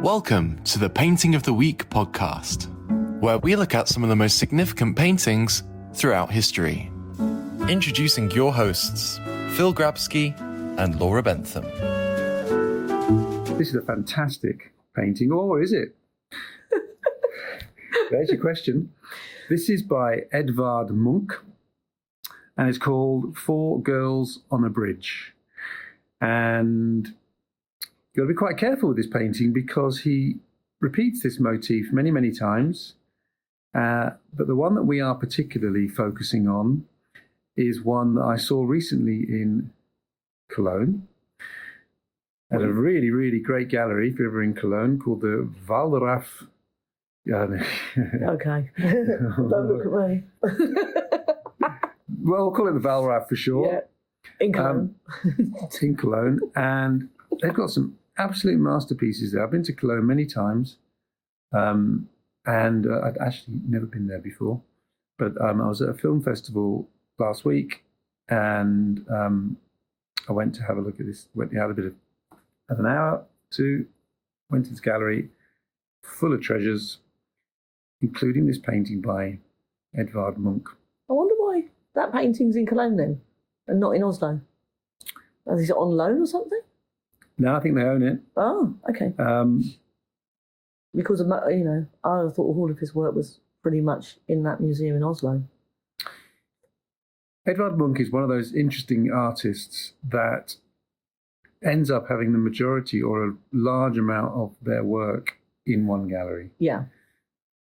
Welcome to the Painting of the Week podcast, where we look at some of the most significant paintings throughout history. Introducing your hosts, Phil Grabsky and Laura Bentham. This is a fantastic painting, or is it? There's your question. This is by Edvard Munch, and it's called Four Girls on a Bridge. And you've got to be quite careful with this painting because he repeats this motif many, many times. But the one that we are particularly focusing on is one that I saw recently in Cologne at a really, really great gallery, if you're ever in Cologne, called the Wallraff. Okay. Don't look at me. Well, we'll call it the Wallraff for short. Yeah. In Cologne. In Cologne. And they've got some absolute masterpieces there. I've been to Cologne many times. And I'd actually never been there before. But I was at a film festival last week, and I went to have a look at this. Had a bit of an hour, went to this gallery full of treasures, including this painting by Edvard Munch. I wonder why that painting's in Cologne then, and not in Oslo. Is it on loan or something? No, I think they own it. Oh, okay. Because of, I thought all of his work was pretty much in that museum in Oslo. Edvard Munch is one of those interesting artists that ends up having the majority or a large amount of their work in one gallery. Yeah.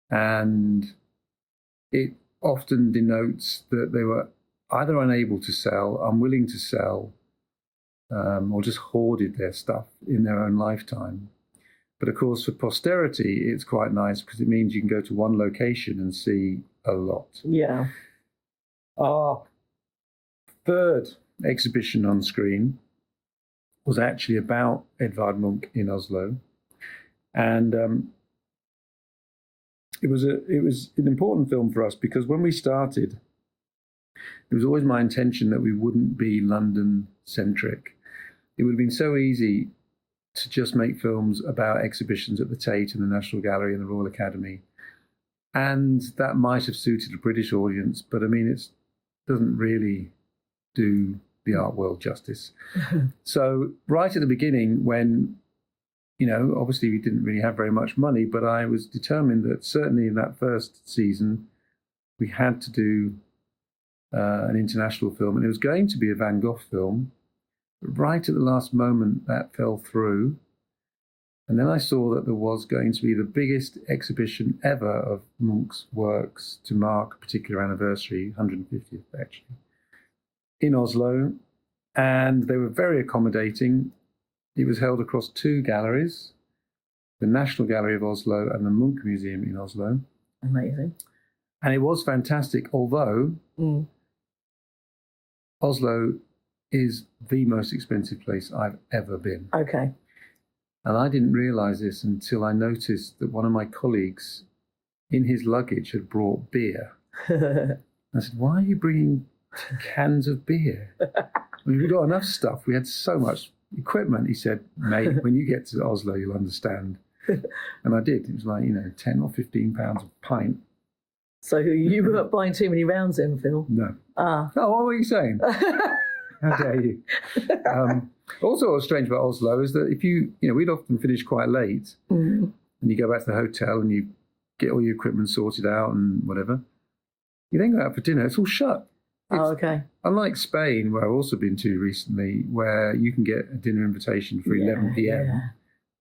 And it often denotes that they were either unable to sell, unwilling to sell, or just hoarded their stuff in their own lifetime. But of course, for posterity, it's quite nice because it means you can go to one location and see a lot. Yeah. Our third exhibition on screen was actually about Edvard Munch in Oslo. And it was an important film for us because when we started, it was always my intention that we wouldn't be London-centric. It would have been so easy to just make films about exhibitions at the Tate and the National Gallery and the Royal Academy. And that might have suited a British audience, but I mean, it doesn't really do the art world justice. So right at the beginning, when, obviously we didn't really have very much money, but I was determined that certainly in that first season, we had to do an international film, and it was going to be a Van Gogh film. Right at the last moment, that fell through. And then I saw that there was going to be the biggest exhibition ever of Munch's works to mark a particular anniversary, 150th actually, in Oslo. And they were very accommodating. It was held across two galleries, the National Gallery of Oslo and the Munch Museum in Oslo. Amazing. And it was fantastic, although Oslo is the most expensive place I've ever been. Okay. And I didn't realise this until I noticed that one of my colleagues in his luggage had brought beer. I said, why are you bringing cans of beer? I mean, we got enough stuff. We had so much equipment. He said, mate, when you get to Oslo, you'll understand. And I did. It was like, 10 or 15 pounds a pint. So you weren't buying too many rounds then, Phil? No. Ah. Oh, what were you saying? How dare you? Also, what's strange about Oslo is that if we'd often finish quite late, and you go back to the hotel and you get all your equipment sorted out and whatever, you then go out for dinner, it's all shut. Okay. Unlike Spain, where I've also been to recently, where you can get a dinner invitation for 11 p.m. Yeah.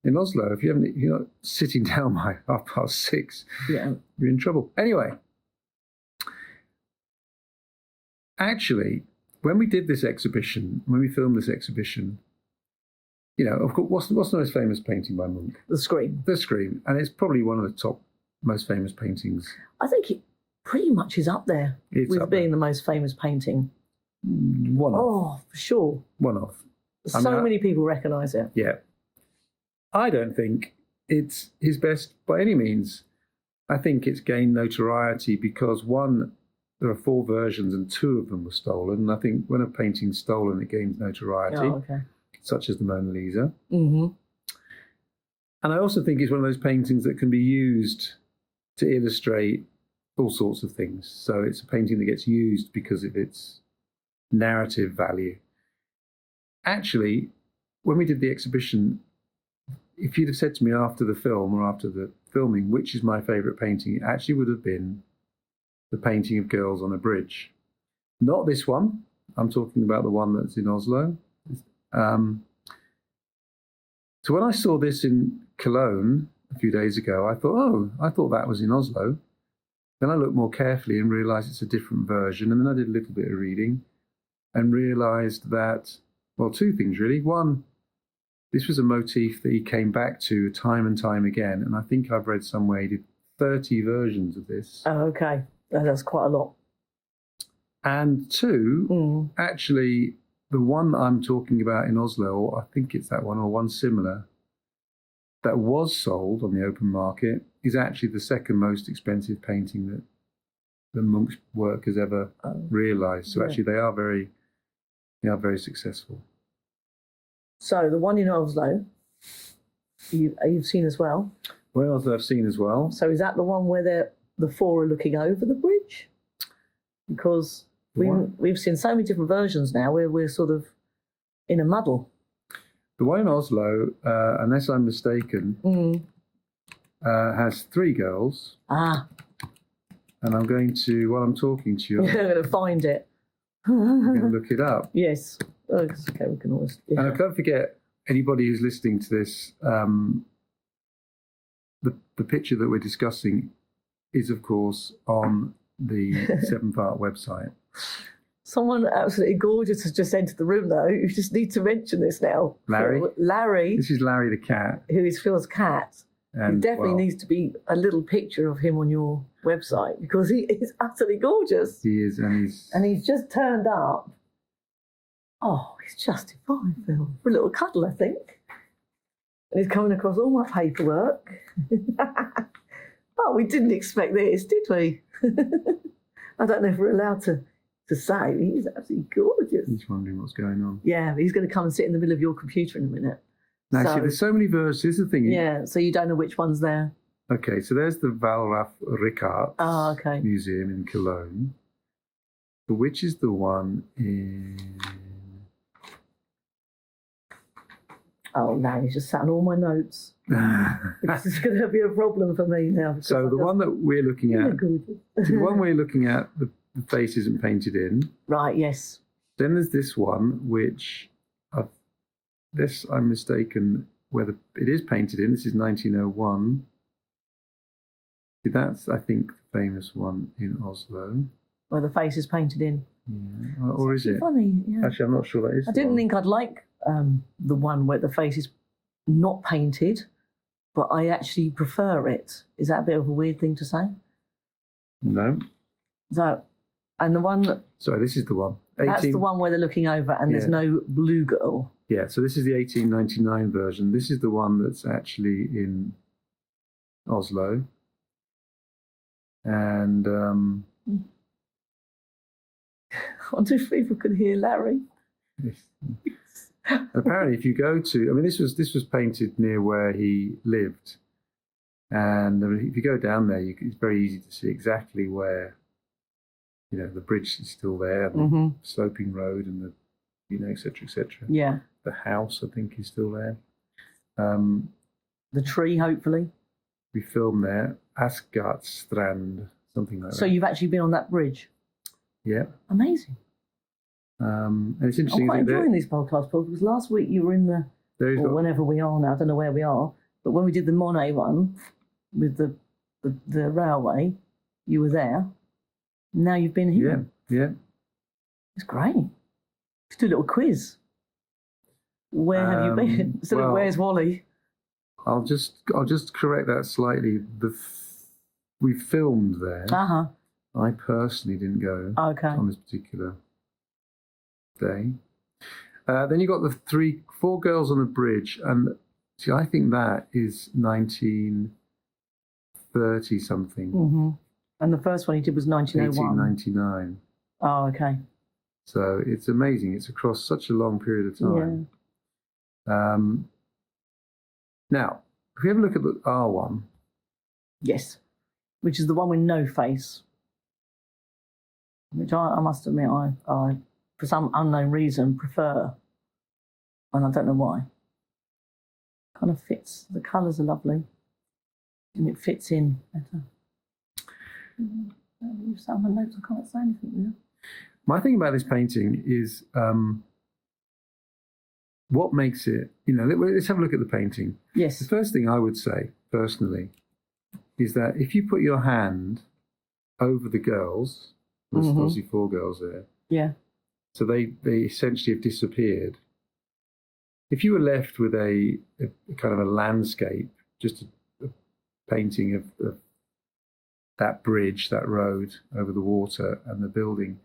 In Oslo, if you're not sitting down by 6:30, you're in trouble. Anyway, actually, when we did this exhibition, when we filmed this exhibition, of course, what's the most famous painting by Munch? The Scream. The Scream. And it's probably one of the top most famous paintings. I think it pretty much is up there with being the most famous painting. One off. Oh, for sure. One off. So many people recognise it. Yeah. I don't think it's his best by any means. I think it's gained notoriety because, one, there are 4 versions and 2 of them were stolen. And I think when a painting's stolen, it gains notoriety, such as the Mona Lisa. Mm-hmm. And I also think it's one of those paintings that can be used to illustrate all sorts of things. So it's a painting that gets used because of its narrative value. Actually, when we did the exhibition, if you'd have said to me after the film or after the filming, which is my favourite painting, it actually would have been the painting of girls on a bridge. Not this one. I'm talking about the one that's in Oslo. So when I saw this in Cologne a few days ago, I thought that was in Oslo. Then I looked more carefully and realised it's a different version. And then I did a little bit of reading and realised that, well, two things really. One, this was a motif that he came back to time and time again. And I think I've read somewhere he did 30 versions of this. Oh, okay. That's quite a lot. And two, actually, the one that I'm talking about in Oslo, or I think it's that one, or one similar, that was sold on the open market, is actually the second most expensive painting that the Munch's work has ever realised. So actually, they are very successful. So the one in Oslo, you've seen as well. Well, Oslo I've seen as well. So is that the one where the four are looking over the bridge? Because we've seen so many different versions now where we're sort of in a muddle. The one in Oslo, unless I'm mistaken, has three girls. Ah. And I'm going to, while I'm talking to you, I'm going to find it. I'm going to look it up. Yes. Oh, it's okay, we can always... Yeah. And don't forget, anybody who's listening to this, the picture that we're discussing is, of course, on the 7-part website. Someone absolutely gorgeous has just entered the room, though. You just need to mention this now. Larry? Larry. This is Larry the cat. Who is Phil's cat. And, there definitely needs to be a little picture of him on your website because he is utterly gorgeous. He is, and he's just turned up. Oh, he's justified, Phil. For a little cuddle, I think. And he's coming across all my paperwork. Oh, we didn't expect this, did we? I don't know if we're allowed to say. He's absolutely gorgeous. He's wondering what's going on. Yeah, he's going to come and sit in the middle of your computer in a minute. Now, see, there's so many versions. This is the thing. Yeah, so you don't know which one's there. Okay, so there's the Wallraff Richards Museum in Cologne. But which is the one in... Oh, now he's just sat on all my notes. This is going to be a problem for me now. So the one that we're looking at, the one we're looking at, the face isn't painted in. Right, yes. Then there's this one, which, I'm mistaken, whether it is painted in. This is 1901. That's, I think, the famous one in Oslo. Where the face is painted in. Yeah. Or is it? Funny, yeah. Actually, I'm not sure that is. I didn't think I'd like the one where the face is not painted, but I actually prefer it. Is that a bit of a weird thing to say? No. So, and the one... Sorry, this is the one. That's the one where they're looking over and there's no blue girl. Yeah, so this is the 1899 version. This is the one that's actually in Oslo. And... I wonder if people could hear Larry. Apparently, if you go to... I mean, this was painted near where he lived. And if you go down there, it's very easy to see exactly where, the bridge is still there, the sloping road and the, et cetera, et cetera. Yeah. The house, I think, is still there. The tree, hopefully. We filmed there. Asgardstrand, something like that. So you've actually been on that bridge? Yeah. Amazing. And it's interesting. I'm quite enjoying these podcasts, Paul, because last week you were in or whenever we are now, I don't know where we are, but when we did the Monet one with the railway, you were there. Now you've been here. Yeah. It's great. Let's do a little quiz. Where have you been? Instead of where's Wally? I'll just correct that slightly. We filmed there. I personally didn't go on this particular day. Then you got the 4 girls on a bridge, and see, I think that is 1930 something. Mm-hmm. And the first one he did was 1901. 1899. Oh, okay. So it's amazing. It's across such a long period of time. Yeah. Now, if we have a look at the R1, Yes, which is the one with no face, which I must admit I, for some unknown reason, prefer, and I don't know why. Kind of fits. The colours are lovely, and it fits in better. Some of my notes, I can't say anything now. my thing about this painting is what makes it, let's have a look at the painting. Yes. The first thing I would say, personally, is that if you put your hand over the girls, there's obviously 4 girls there. Yeah. So they essentially have disappeared. If you were left with a kind of a landscape, just a painting of that bridge, that road over the water and the building,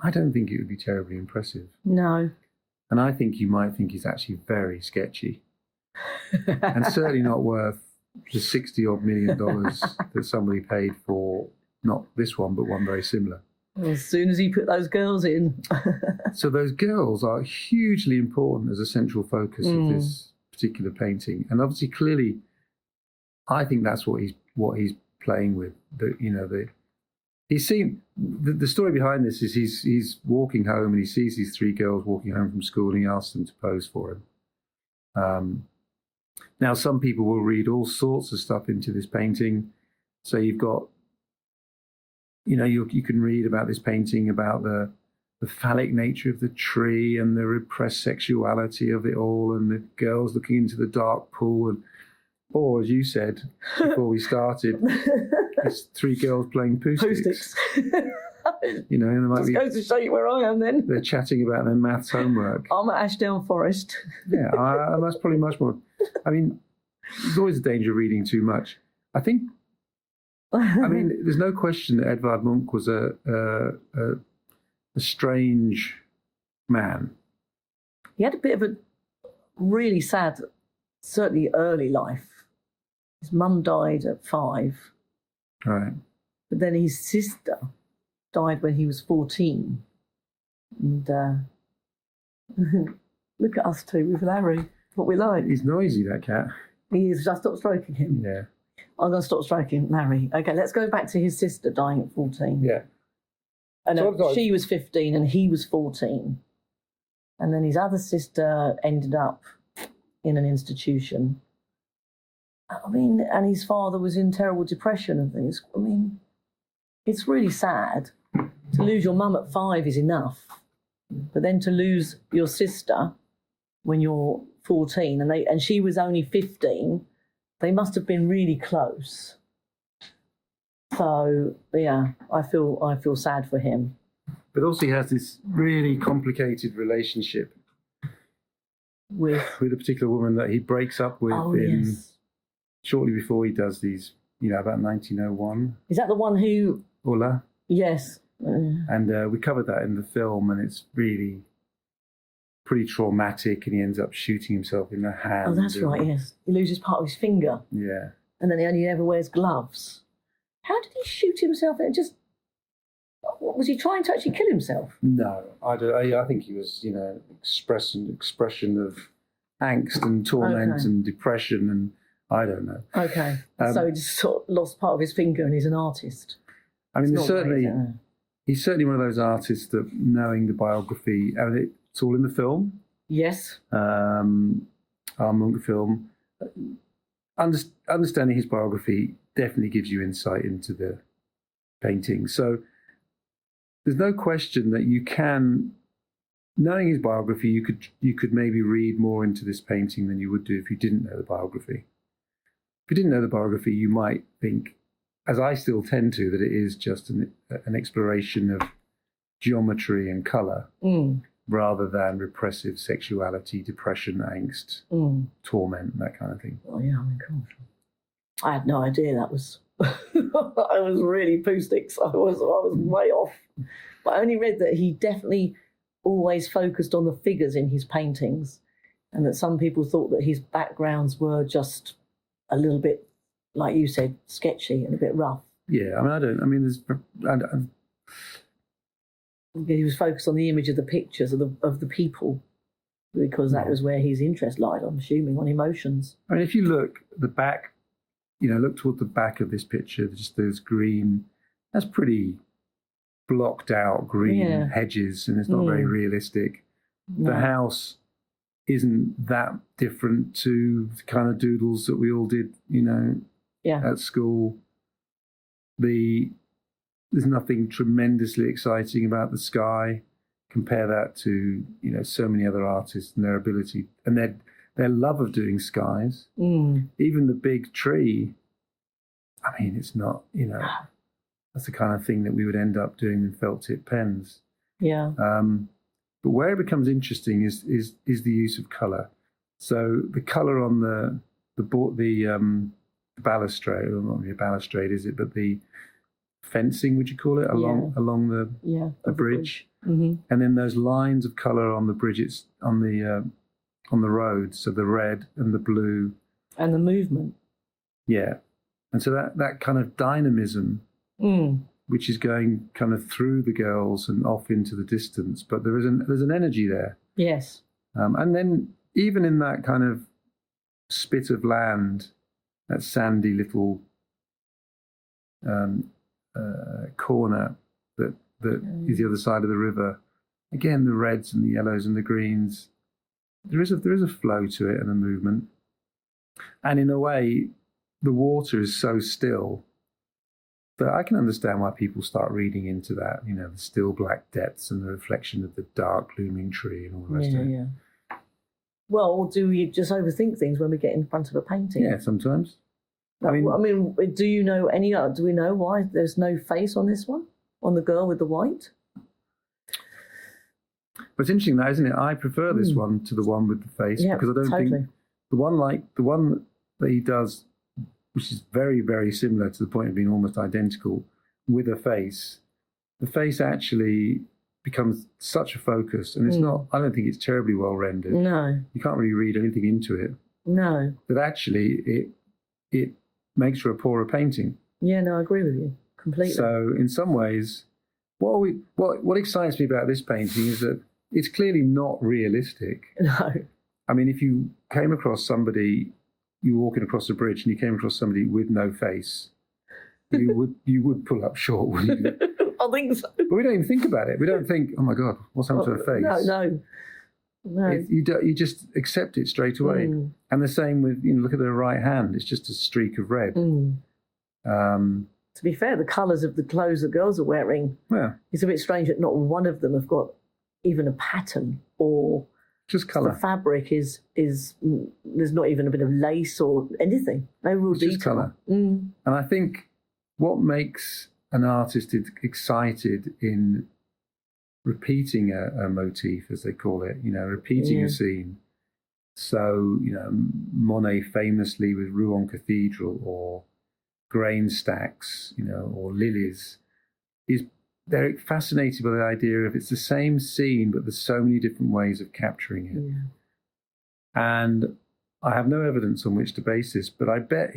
I don't think it would be terribly impressive. No. And I think you might think he's actually very sketchy. And certainly not worth the $60-odd million that somebody paid for, not this one, but one very similar. Well, as soon as he put those girls in. So those girls are hugely important as a central focus of this particular painting. And obviously, clearly, I think that's what he's playing with. The story behind this is he's walking home and he sees these 3 girls walking home from school and he asks them to pose for him. Now, some people will read all sorts of stuff into this painting. So you've got, you can read about this painting, about the phallic nature of the tree and the repressed sexuality of it all, and the girls looking into the dark pool, or as you said before we started, it's 3 girls playing poo sticks. And there might be, goes to show you where I am then. They're chatting about their maths homework. I'm at Ashdown Forest. Yeah, that's probably much more. I mean, there's always a danger of reading too much. There's no question that Edvard Munch was a strange man. He had a bit of a really sad, certainly early life. His mum died at 5. Right. But then his sister died when he was 14. And look at us two with Larry, what we like. He's noisy, that cat. He is. Just stop stroking him. Yeah. I'm going to stop stroking Larry. Okay, let's go back to his sister dying at 14. Yeah. And she was 15 and he was 14. And then his other sister ended up in an institution. And his father was in terrible depression and things. It's really sad. To lose your mum at 5 is enough. But then to lose your sister when you're 14 and she was only 15, they must have been really close. So yeah, I feel sad for him. But also he has this really complicated relationship with a particular woman that he breaks up with shortly before he does these, about 1901. Is that the one who... Ulla? Yes. And we covered that in the film, and it's really pretty traumatic, and he ends up shooting himself in the hand. Oh, that's right, yes. He loses part of his finger. Yeah. And then he only ever wears gloves. How did he shoot himself? Was he trying to actually kill himself? No, I think he was, expression of angst and torment and depression, and I don't know. Okay. So he just sort of lost part of his finger, and he's an artist. He's certainly one of those artists that, knowing the biography, it's all in the film. Yes. Our Munch film. Understanding his biography definitely gives you insight into the painting. So there's no question that you can, knowing his biography, you could maybe read more into this painting than you would do if you didn't know the biography. If you didn't know the biography, you might think, as I still tend to, that it is just an exploration of geometry and colour rather than repressive sexuality, depression, angst, torment, that kind of thing. Oh, yeah, gosh. I had no idea that was... I was really poo sticks. I was way off. But I only read that he definitely always focused on the figures in his paintings, and that some people thought that his backgrounds were just a little bit, like you said, sketchy and a bit rough. Yeah, He was focused on the image of the pictures of the people. because that was where his interest lied, I'm assuming, on emotions. I mean, if you look at the back, look toward the back of this picture, just there's green. That's pretty blocked out green hedges, and it's not very realistic. No. The house isn't that different to the kind of doodles that we all did, at school. There's nothing tremendously exciting about the sky. Compare that to, so many other artists and their ability and their love of doing skies. Even the big tree, I mean, it's not, that's the kind of thing that we would end up doing with felt tip pens. Yeah. But where it becomes interesting is the use of colour. So the colour on the balustrade, or not really a balustrade, is it? But the fencing, would you call it, along the bridge? Mm-hmm. And then those lines of colour on the bridges on the road. So the red and the blue and the movement. Yeah, and so that kind of dynamism. Which is going kind of through the girls and off into the distance, but there's an energy there. Yes. And then even in that kind of spit of land, that sandy little corner that is the other side of the river, again the reds and the yellows and the greens, there is a flow to it and a movement. And in a way, the water is so still. But I can understand why people start reading into that, the still black depths and the reflection of the dark looming tree and all the rest of it. Yeah. Well, or do we just overthink things when we get in front of a painting? Yeah, sometimes. Do you know do we know why there's no face on this one, on the girl with the white? But it's interesting that, isn't it? I prefer this one to the one with the face, because I don't think the one that he does, which is very, very similar to the point of being almost identical, with a face. The face actually becomes such a focus, and it's not, I don't think it's terribly well rendered. No. You can't really read anything into it. No. But actually, it makes for a poorer painting. Yeah, no, I agree with you completely. So in some ways, what excites me about this painting is that it's clearly not realistic. No. I mean, if you came across somebody, you were walking across a bridge and you came across somebody with no face, you would pull up short, wouldn't you? I think so. But we don't even think about it. We don't think, oh my God, what's happened to her face? No. You just accept it straight away. And the same with, look at her right hand. It's just a streak of red. To be fair, the colours of the clothes the girls are wearing, it's a bit strange that not one of them have got even a pattern, or just colour. The fabric is there's not even a bit of lace or anything. No real detail. Just colour. And I think what makes an artist excited in repeating a motif, as they call it, repeating a scene. So, Monet famously with Rouen Cathedral, or grain stacks, or lilies, they're fascinated by the idea of it's the same scene, but there's so many different ways of capturing it. Yeah. And I have no evidence on which to base this, but I bet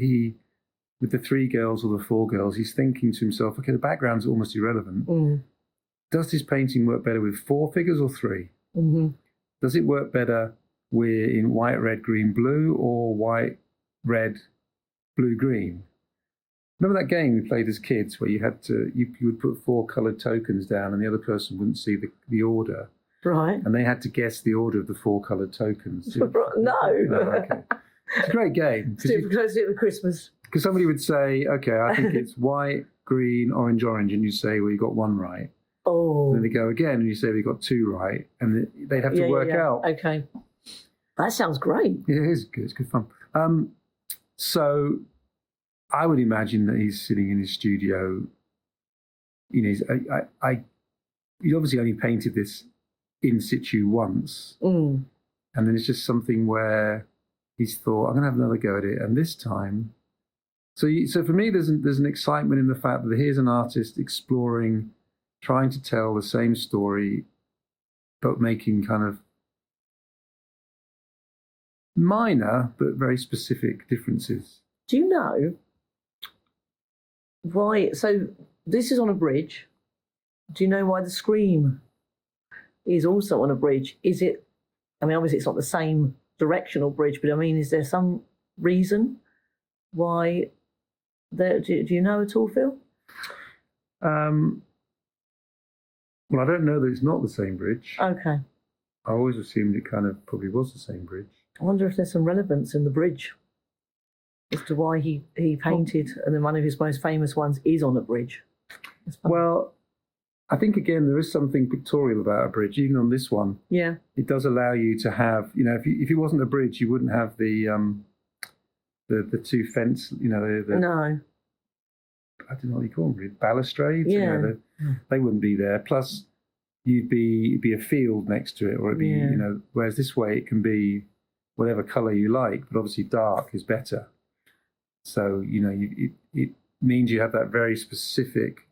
with the 3 girls or the 4 girls, he's thinking to himself, okay, the background's almost irrelevant. Does this painting work better with 4 figures or 3? Does it work better in white, red, green, blue, or white, red, blue, green? Remember that game we played as kids where you would put 4 coloured tokens down and the other person wouldn't see the order? Right. And they had to guess the order of the 4 coloured tokens. No. Okay. It's a great game. Let's do it with Christmas. Because somebody would say, okay, I think it's white, green, orange, and you say, well, you got 1 right. Oh. And then they go again and you say, we got 2 right. And they'd have to work out. Okay. That sounds great. Yeah, it is good. It's good fun. So I would imagine that he's sitting in his studio. He's obviously only painted this in situ once. And then it's just something where he's thought, I'm going to have another go at it. And this time, so for me, there's an excitement in the fact that here's an artist exploring, trying to tell the same story, but making kind of minor but very specific differences. Do you know why? So this is on a bridge. Do you know why the scream is also on a bridge? Is it I mean, obviously it's not the same directional bridge, but I mean, is there some reason why there? Do you know at all, Phil? Well, I don't know that it's not the same bridge. Okay. I always assumed it kind of probably was the same bridge. I wonder if there's some relevance in the bridge as to why he painted, and then one of his most famous ones is on a bridge. Well, I think, again, there is something pictorial about a bridge, even on this one. Yeah. It does allow you to have, if it wasn't a bridge, you wouldn't have the two fence, No. I don't know what you call them, balustrades. Yeah. They wouldn't be there. Plus, it'd be a field next to it, or it'd be, whereas this way it can be whatever colour you like, but obviously dark is better. So, it means you have that very specific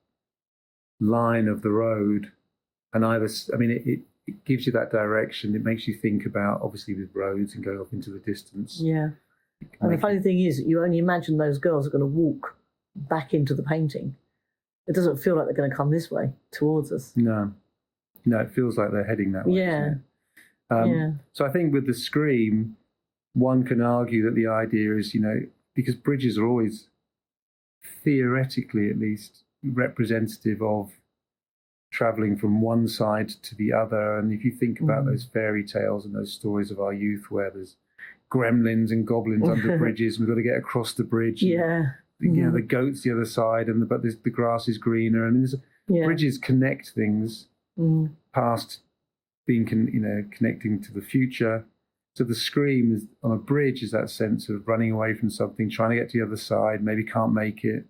line of the road, and it gives you that direction. It makes you think about, obviously, with roads and going off into the distance. Yeah. And the funny thing is, you only imagine those girls are going to walk back into the painting. It doesn't feel like they're going to come this way towards us. No, it feels like they're heading that way. Yeah. So I think with the Scream, one can argue that the idea is, because bridges are always, theoretically at least, representative of travelling from one side to the other. And if you think about those fairy tales and those stories of our youth where there's gremlins and goblins under bridges, we've got to get across the bridge. Yeah. The goat's the other side, but the grass is greener. And bridges connect things past being, connecting to the future. So the Scream is, on a bridge, is that sense of running away from something, trying to get to the other side, maybe can't make it.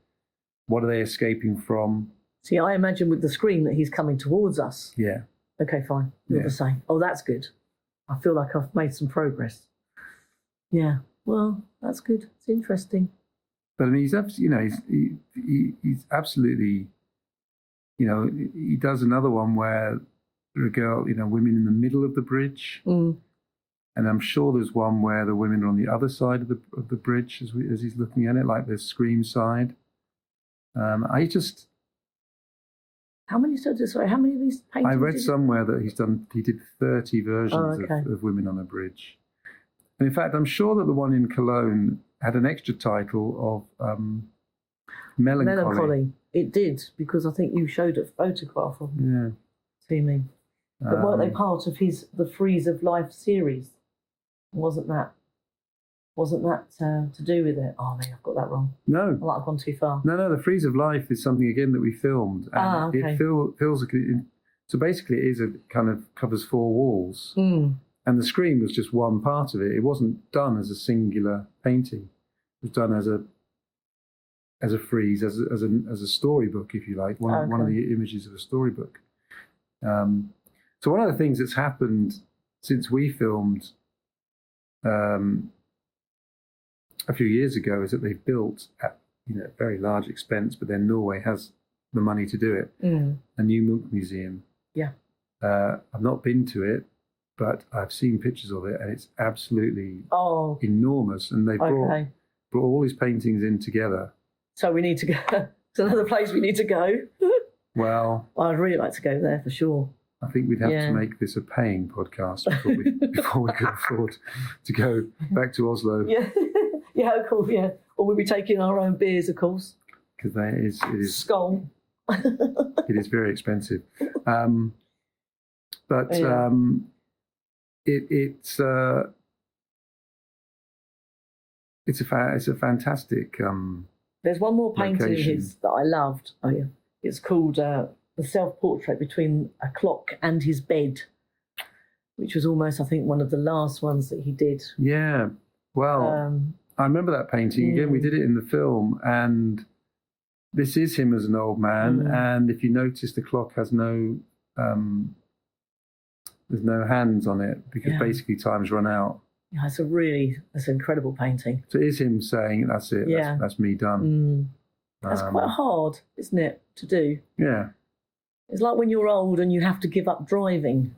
What are they escaping from? See, I imagine with the Scream that he's coming towards us. Yeah. Okay, fine. You're the same. Oh, that's good. I feel like I've made some progress. Yeah. Well, that's good. It's interesting. But I mean, he's absolutely, he does another one where there are women in the middle of the bridge. And I'm sure there's one where the women are on the other side of the bridge as he's looking at it, like the Scream side. How many of these paintings? I read somewhere that he did 30 versions of women on a bridge. And in fact, I'm sure that the one in Cologne had an extra title of Melancholy. It did, because I think you showed a photograph of them to me. But weren't they part of the Frieze of Life series? Wasn't that to do with it? Oh, maybe I've got that wrong. No. I might have gone too far. No, the Frieze of Life is something, again, that we filmed. And it feels like... So basically, it is kind of covers 4 walls. And the Scream was just one part of it. It wasn't done as a singular painting. It was done as a frieze, as a storybook, if you like, one of the images of a storybook. So one of the things that's happened since we filmed a few years ago is that they've built at very large expense, but then Norway has the money to do it, a new Munch museum. Yeah. I've not been to it, but I've seen pictures of it, and it's absolutely enormous. And they've brought all his paintings in together. So we need to go. It's another place we need to go. Well, I'd really like to go there for sure. I think we'd have to make this a paying podcast before we could afford to go back to Oslo. Yeah, of course, Or we'll be taking our own beers, of course. Because it is Skål. It is very expensive. It's a fantastic. There's one more painting of his that I loved. Oh yeah, it's called The Self-Portrait Between a Clock and His Bed, which was almost, I think, one of the last ones that he did. Yeah, well, I remember that painting. Again, we did it in the film, and this is him as an old man. And if you notice, the clock has no, there's no hands on it because basically time's run out. Yeah, it's an incredible painting. So it is him saying, "That's it. That's me done." That's quite hard, isn't it, to do? Yeah. It's like when you're old and you have to give up driving.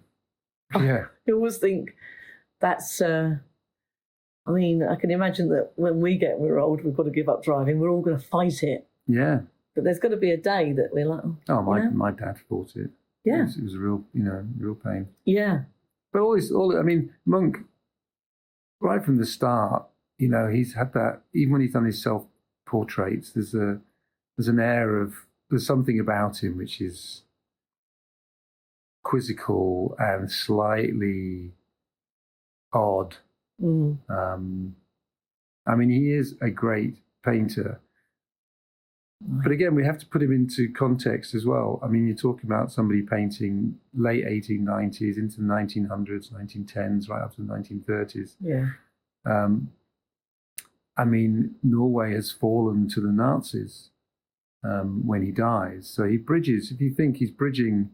Yeah. You always think that's. I can imagine that when we're old, we've got to give up driving. We're all going to fight it. Yeah. But there's got to be a day that we're like, my dad fought it. Yeah. It was a real pain. Yeah. But I mean, Munch, right from the start, you know, he's had that, even when he's done his self-portraits, there's an air of, there's something about him which is quizzical and slightly odd. I mean, he is a great painter. But again, we have to put him into context as well. I mean, you're talking about somebody painting late 1890s into the 1900s, 1910s, right up to the 1930s. Yeah. I mean, Norway has fallen to the Nazis when he dies. So he bridges, if you think he's bridging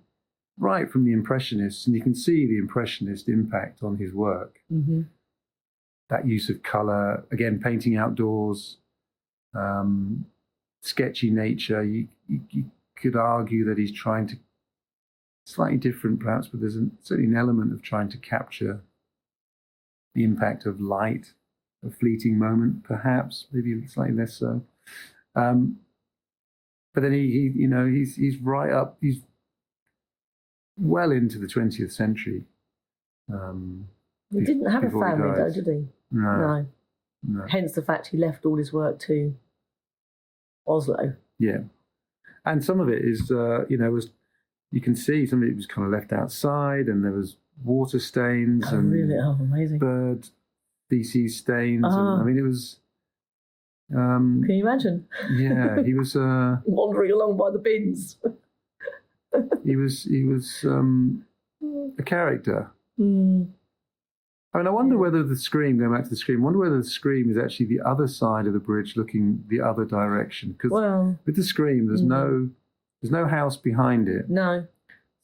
right from the Impressionists, and you can see the Impressionist impact on his work. Mm-hmm. That use of colour, again, painting outdoors, sketchy nature. You could argue that he's trying to, slightly different perhaps, but there's certainly an element of trying to capture the impact of light, a fleeting moment, perhaps, maybe slightly less so. But then he's right up, he's well into the 20th century. He didn't have a family, though, did he? No. Hence the fact he left all his work to Oslo. Yeah. And some of it is, was, you can see some of it was kind of left outside, and there was water stains and really? Oh, amazing. Bird feces stains. And, I mean, it was... can you imagine? Yeah, he was... wandering along by the bins. he was a character. I mean, I wonder whether the Scream, going back to the Scream, I wonder whether the Scream is actually the other side of the bridge looking the other direction. Because with the Scream, there's no house behind it. No.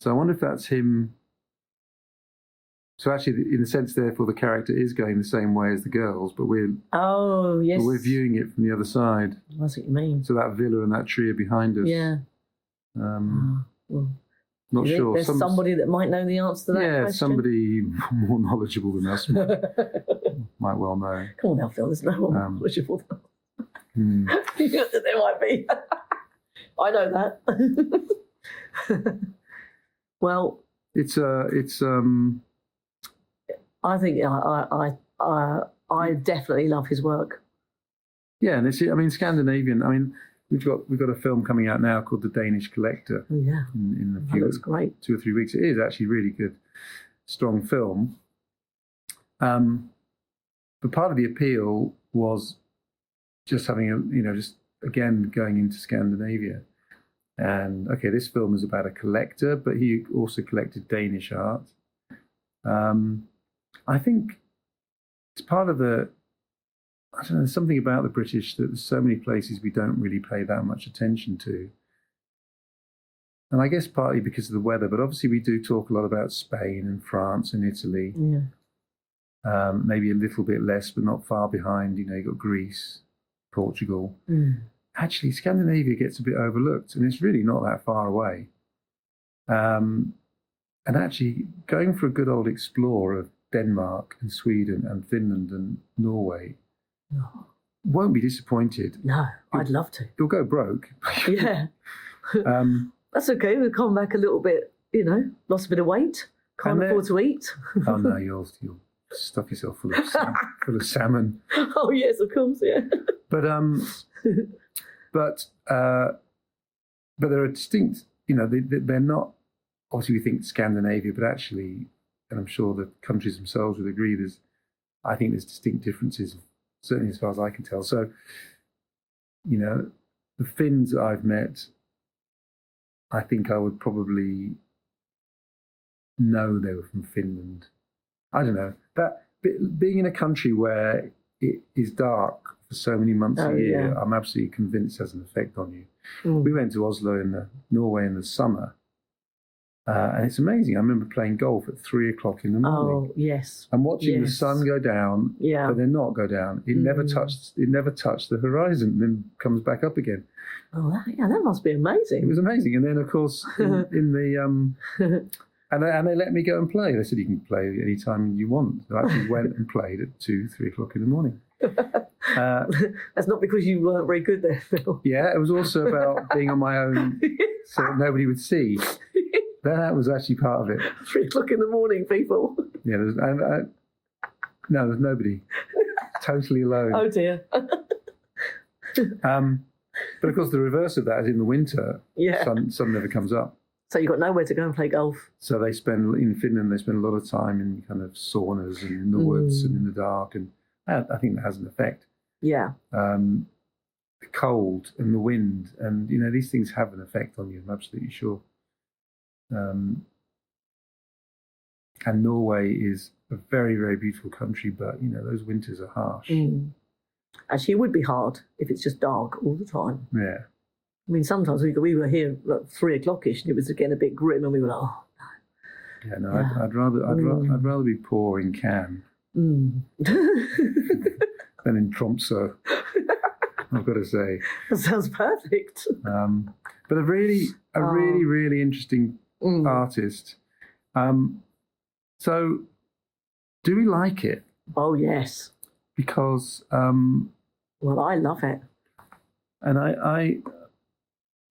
So I wonder if that's him. So actually, in a sense, therefore, the character is going the same way as the girls, but we're viewing it from the other side. That's what you mean. So that villa and that tree are behind us. Yeah. Well, not sure. There's somebody that might know the answer to that question. Yeah, somebody more knowledgeable than us might well know. Come on now, Phil. There's no one knowledgeable than us. There might be. I know that. Well, it's I think I definitely love his work. Yeah, and Scandinavian. I mean, we've got a film coming out now called The Danish Collector. Oh, yeah, in a few, looks great. 2 or 3 weeks. It is actually really good, strong film. But part of the appeal was just having just again going into Scandinavia. And okay, this film is about a collector, but he also collected Danish art. I think it's part of the, I don't know, there's something about the British that there's so many places we don't really pay that much attention to. And I guess partly because of the weather, but obviously we do talk a lot about Spain and France and Italy. Yeah. Maybe a little bit less, but not far behind. You've got Greece, Portugal. Actually, Scandinavia gets a bit overlooked, and it's really not that far away. And actually, going for a good old explore of Denmark and Sweden and Finland and Norway, won't be disappointed. No, I'd love to. You'll go broke. Yeah. That's okay. We'll come back a little bit, lost a bit of weight, can't afford to eat. Oh, no, you'll stuff yourself full of salmon. Oh, yes, of course, yeah. But there are distinct, they're not, obviously we think Scandinavia, but actually, and I'm sure the countries themselves would agree, I think there's distinct differences, certainly as far as I can tell. So, the Finns that I've met, I think I would probably know they were from Finland. I don't know. That being in a country where it is dark for so many months a year, I'm absolutely convinced has an effect on you. We went to Oslo Norway in the summer, and it's amazing. I remember playing golf at 3 o'clock in the morning. Oh, yes. And watching the sun go down, but then not go down. It never touched the horizon, and then comes back up again. Oh, that must be amazing. It was amazing. And then, of course, in the and they let me go and play. They said you can play any time you want. So I actually went and played at 2, 3 o'clock in the morning. That's not because you weren't very good there, Phil. Yeah, it was also about being on my own, so that nobody would see. That was actually part of it. 3 o'clock in the morning, people. Yeah, no, there's nobody. Totally alone. Oh dear. But of course, the reverse of that is in the winter. Yeah. Sun never comes up. So you've got nowhere to go and play golf. So in Finland, they spend a lot of time in kind of saunas and in the woods and in the dark, and I think that has an effect. Yeah. The cold and the wind, and these things have an effect on you. I'm absolutely sure. And Norway is a very, very beautiful country, but those winters are harsh. Actually, it would be hard if it's just dark all the time. Yeah. I mean, sometimes we were here at 3 o'clock-ish, and it was again a bit grim, and we were like, oh no. Yeah, no, yeah. I'd rather be poor in Cannes than in Tromsø. I've got to say. That sounds perfect. But a really, really interesting artist. So, do we like it? Oh yes. Because well, I love it, and I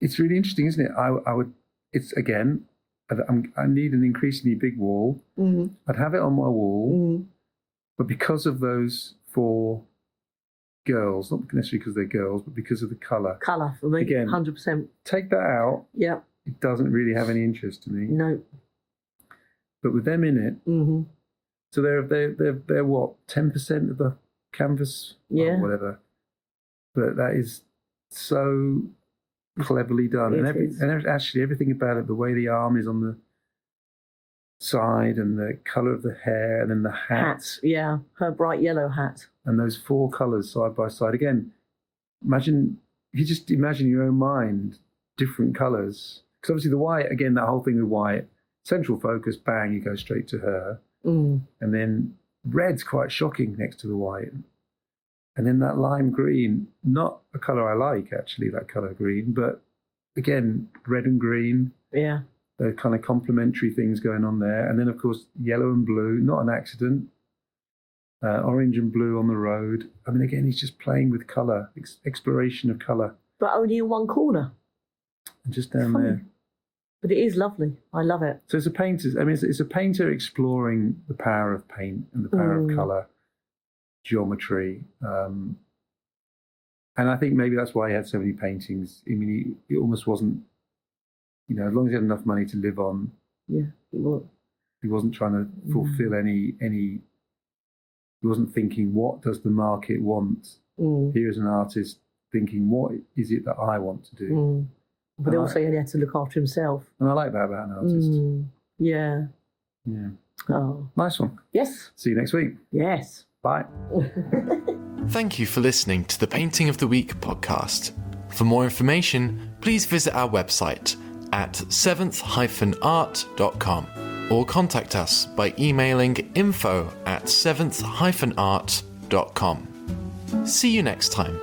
it's really interesting, isn't it? I would. It's again. I need an increasingly big wall. I'd have it on my wall, but because of those 4 girls, not necessarily because they're girls, but because of the colour. Colour for me, again, 100%. Take that out. Yeah. It doesn't really have any interest to me. No. But with them in it, so they're what, 10% of the canvas, or whatever. But that is so cleverly done, and actually everything about it, the way the arm is on the side, and the colour of the hair, and then the hat. Yeah, her bright yellow hat, and those 4 colours side by side. Again, imagine your own mind, different colours. Because obviously the white, again, that whole thing with white, central focus, bang, you go straight to her. And then red's quite shocking next to the white. And then that lime green, not a colour I like, actually, that colour green, but again, red and green. Yeah. The kind of complementary things going on there. And then, of course, yellow and blue, not an accident. Orange and blue on the road. I mean, again, he's just playing with colour, exploration of colour. But only in one corner. And just down there. But it is lovely. I love it. So it's a painter. I mean, it's a painter exploring the power of paint and the power of colour, geometry. And I think maybe that's why he had so many paintings. I mean, he almost wasn't, as long as he had enough money to live on. Yeah, he wasn't trying to fulfill any. He wasn't thinking, what does the market want? Here's an artist thinking, what is it that I want to do? But also he had to look after himself. And I like that about an artist. Yeah. Yeah. Oh. Nice one. Yes. See you next week. Yes. Bye. Thank you for listening to the Painting of the Week podcast. For more information, please visit our website at 7th-art.com or contact us by emailing info@7th-art.com. See you next time.